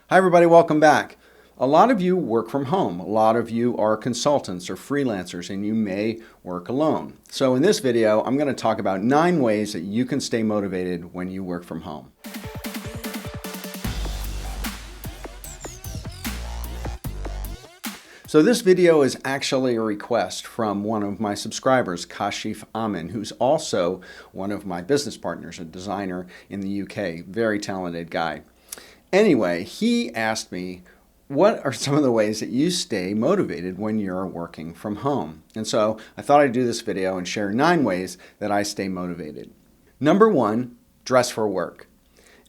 Hi everybody, welcome back. A lot of you work from home. A lot of you are consultants or freelancers and you may work alone. So in this video, I'm going to talk about 9 ways that you can stay motivated when you work from home. So this video is actually a request from one of my subscribers, Kashif Amin, who's also one of my business partners, a designer in the UK, very talented guy. Anyway, he asked me, what are some of the ways that you stay motivated when you're working from home? And so I thought I'd do this video and share 9 ways that I stay motivated. Number 1, dress for work.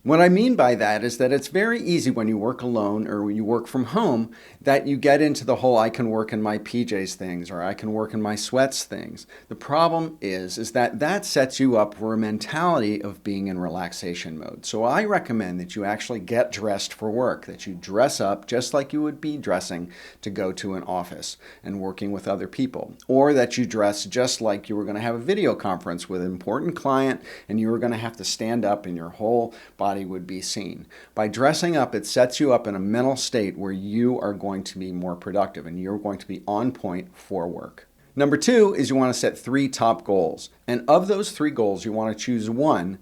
What I mean by that is that it's very easy when you work alone or when you work from home that you get into the whole I can work in my PJs things or I can work in my sweats things. The problem is that sets you up for a mentality of being in relaxation mode. So I recommend that you actually get dressed for work, that you dress up just like you would be dressing to go to an office and working with other people, or that you dress just like you were going to have a video conference with an important client and you were going to have to stand up and your whole body would be seen. By dressing up, it sets you up in a mental state where you are going to be more productive and you're going to be on point for work. Number 2 is you want to set 3 top goals. And of those 3 goals, you want to choose one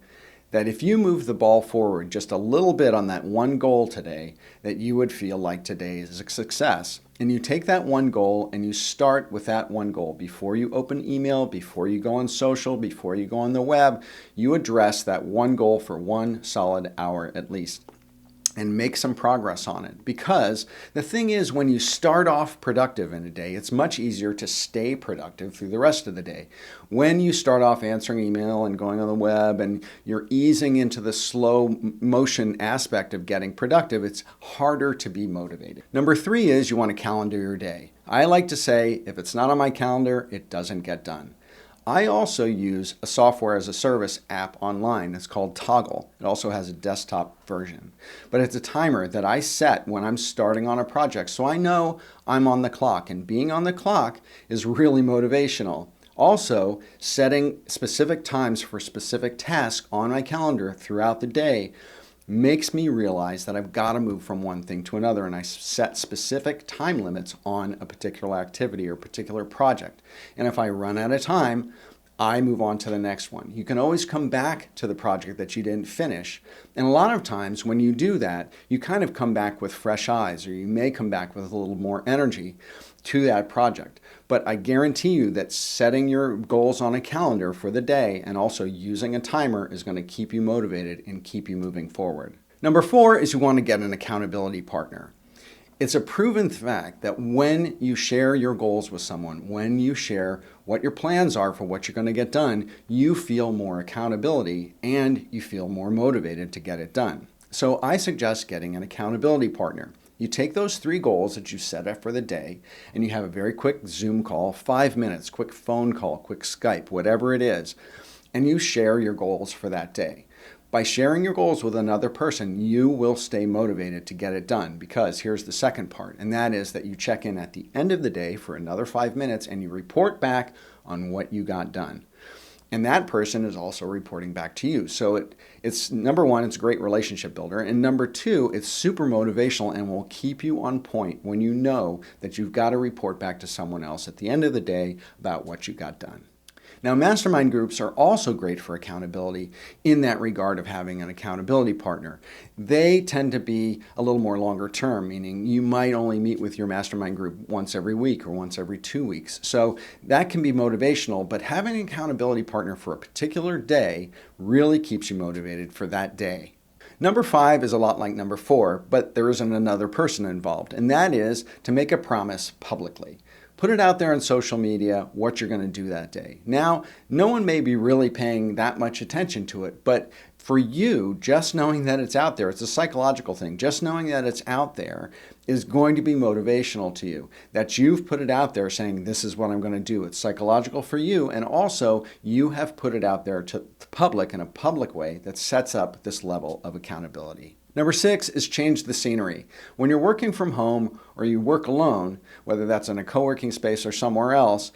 that if you move the ball forward just a little bit on that one goal today, that you would feel like today is a success. And you take that one goal and you start with that one goal. Before you open email, before you go on social, before you go on the web, you address that one goal for 1 solid hour at least and make some progress on it. Because the thing is, when you start off productive in a day, it's much easier to stay productive through the rest of the day. When you start off answering email and going on the web and you're easing into the slow motion aspect of getting productive, it's harder to be motivated. Number 3 is you want to calendar your day. I like to say, if it's not on my calendar, it doesn't get done. I also use a software as a service app online. It's called Toggle. It also has a desktop version. But it's a timer that I set when I'm starting on a project, so I know I'm on the clock. And being on the clock is really motivational. Also, setting specific times for specific tasks on my calendar throughout the day makes me realize that I've got to move from one thing to another, and I set specific time limits on a particular activity or particular project. And if I run out of time, I move on to the next one. You can always come back to the project that you didn't finish. And a lot of times when you do that, you kind of come back with fresh eyes, or you may come back with a little more energy to that project. But I guarantee you that setting your goals on a calendar for the day and also using a timer is going to keep you motivated and keep you moving forward. Number 4 is you want to get an accountability partner. It's a proven fact that when you share your goals with someone, when you share what your plans are for what you're going to get done, you feel more accountability and you feel more motivated to get it done. So I suggest getting an accountability partner. You take those 3 goals that you set up for the day and you have a very quick Zoom call, 5 minutes, quick phone call, quick Skype, whatever it is, and you share your goals for that day. By sharing your goals with another person, you will stay motivated to get it done, because here's the second part, and that is that you check in at the end of the day for another 5 minutes and you report back on what you got done. And that person is also reporting back to you. So it's number 1, it's a great relationship builder. And number 2, it's super motivational and will keep you on point when you know that you've got to report back to someone else at the end of the day about what you got done. Now, mastermind groups are also great for accountability in that regard of having an accountability partner. They tend to be a little more longer term, meaning you might only meet with your mastermind group once every week or once every 2 weeks. So that can be motivational, but having an accountability partner for a particular day really keeps you motivated for that day. Number 5 is a lot like number 4, but there isn't another person involved, and that is to make a promise publicly. Put it out there on social media what you're going to do that day. Now, no one may be really paying that much attention to it, but for you, just knowing that it's out there, it's a psychological thing. Just knowing that it's out there is going to be motivational to you. That you've put it out there saying, this is what I'm going to do. It's psychological for you, and also you have put it out there to the public in a public way that sets up this level of accountability. Number 6 is change the scenery. When you're working from home or you work alone, whether that's in a co-working space or somewhere else,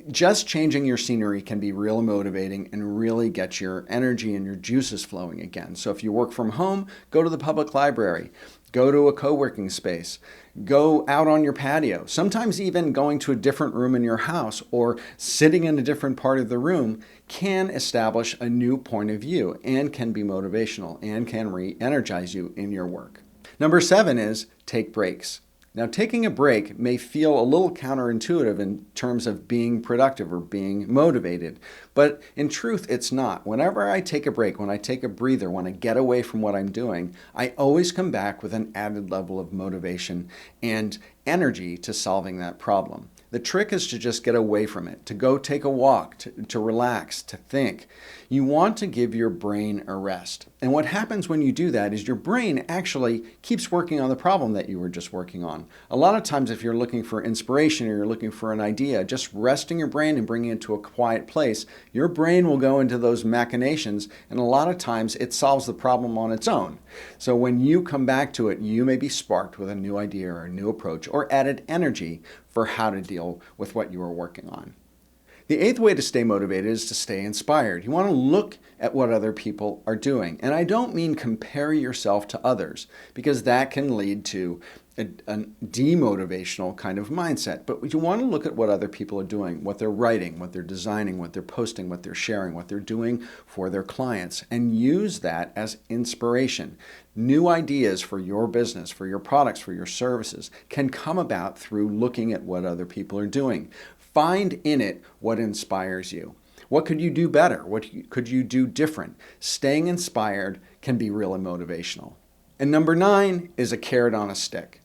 Just changing your scenery can be real motivating and really get your energy and your juices flowing again. So if you work from home, go to the public library, go to a co-working space, go out on your patio. Sometimes even going to a different room in your house or sitting in a different part of the room can establish a new point of view and can be motivational and can re-energize you in your work. Number 7 is take breaks. Now, taking a break may feel a little counterintuitive in terms of being productive or being motivated, but in truth, it's not. Whenever I take a break, when I take a breather, when I get away from what I'm doing, I always come back with an added level of motivation and energy to solving that problem. The trick is to just get away from it, to go take a walk, to relax, to think. You want to give your brain a rest. And what happens when you do that is your brain actually keeps working on the problem that you were just working on. A lot of times if you're looking for inspiration or you're looking for an idea, just resting your brain and bringing it to a quiet place, your brain will go into those machinations, and a lot of times it solves the problem on its own. So when you come back to it, you may be sparked with a new idea or a new approach or added energy for how to deal with what you are working on. The 8th way to stay motivated is to stay inspired. You want to look at what other people are doing. And I don't mean compare yourself to others, because that can lead to a demotivational kind of mindset. But you want to look at what other people are doing, what they're writing, what they're designing, what they're posting, what they're sharing, what they're doing for their clients, and use that as inspiration. New ideas for your business, for your products, for your services can come about through looking at what other people are doing. Find in it what inspires you. What could you do better? What could you do different? Staying inspired can be really motivational. And number 9 is a carrot on a stick.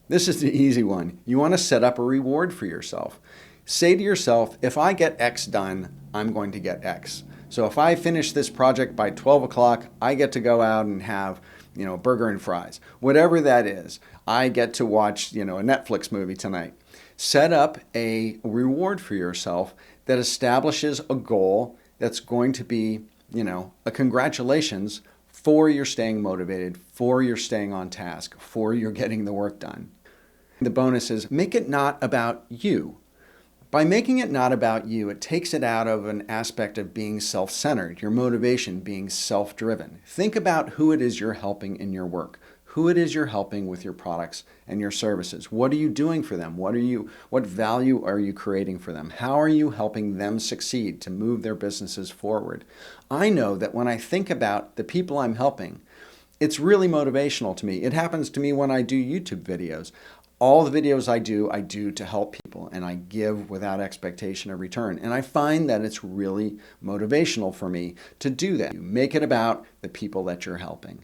This is the easy one. You want to set up a reward for yourself. Say to yourself, if I get X done, I'm going to get X. So if I finish this project by 12 o'clock, I get to go out and have a burger and fries. Whatever that is, I get to watch a Netflix movie tonight. Set up a reward for yourself that establishes a goal that's going to be, a congratulations for your staying motivated, for your staying on task, for your getting the work done. The bonus is make it not about you. By making it not about you, it takes it out of an aspect of being self-centered, your motivation being self-driven. Think about who it is you're helping in your work, who it is you're helping with your products and your services. What are you doing for them? What value are you creating for them? How are you helping them succeed to move their businesses forward? I know that when I think about the people I'm helping, it's really motivational to me. It happens to me when I do YouTube videos. All the videos I do to help people, and I give without expectation of return. And I find that it's really motivational for me to do that. You make it about the people that you're helping.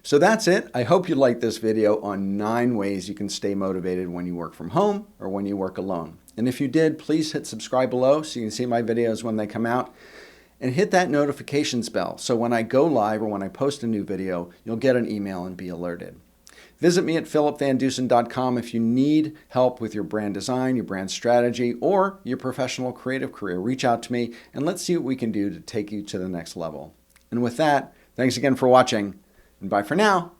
So that's it. I hope you liked this video on 9 ways you can stay motivated when you work from home or when you work alone. And if you did, please hit subscribe below so you can see my videos when they come out. And hit that notifications bell so when I go live or when I post a new video, you'll get an email and be alerted. Visit me at philipvandusen.com if you need help with your brand design, your brand strategy, or your professional creative career. Reach out to me and let's see what we can do to take you to the next level. And with that, thanks again for watching, and bye for now.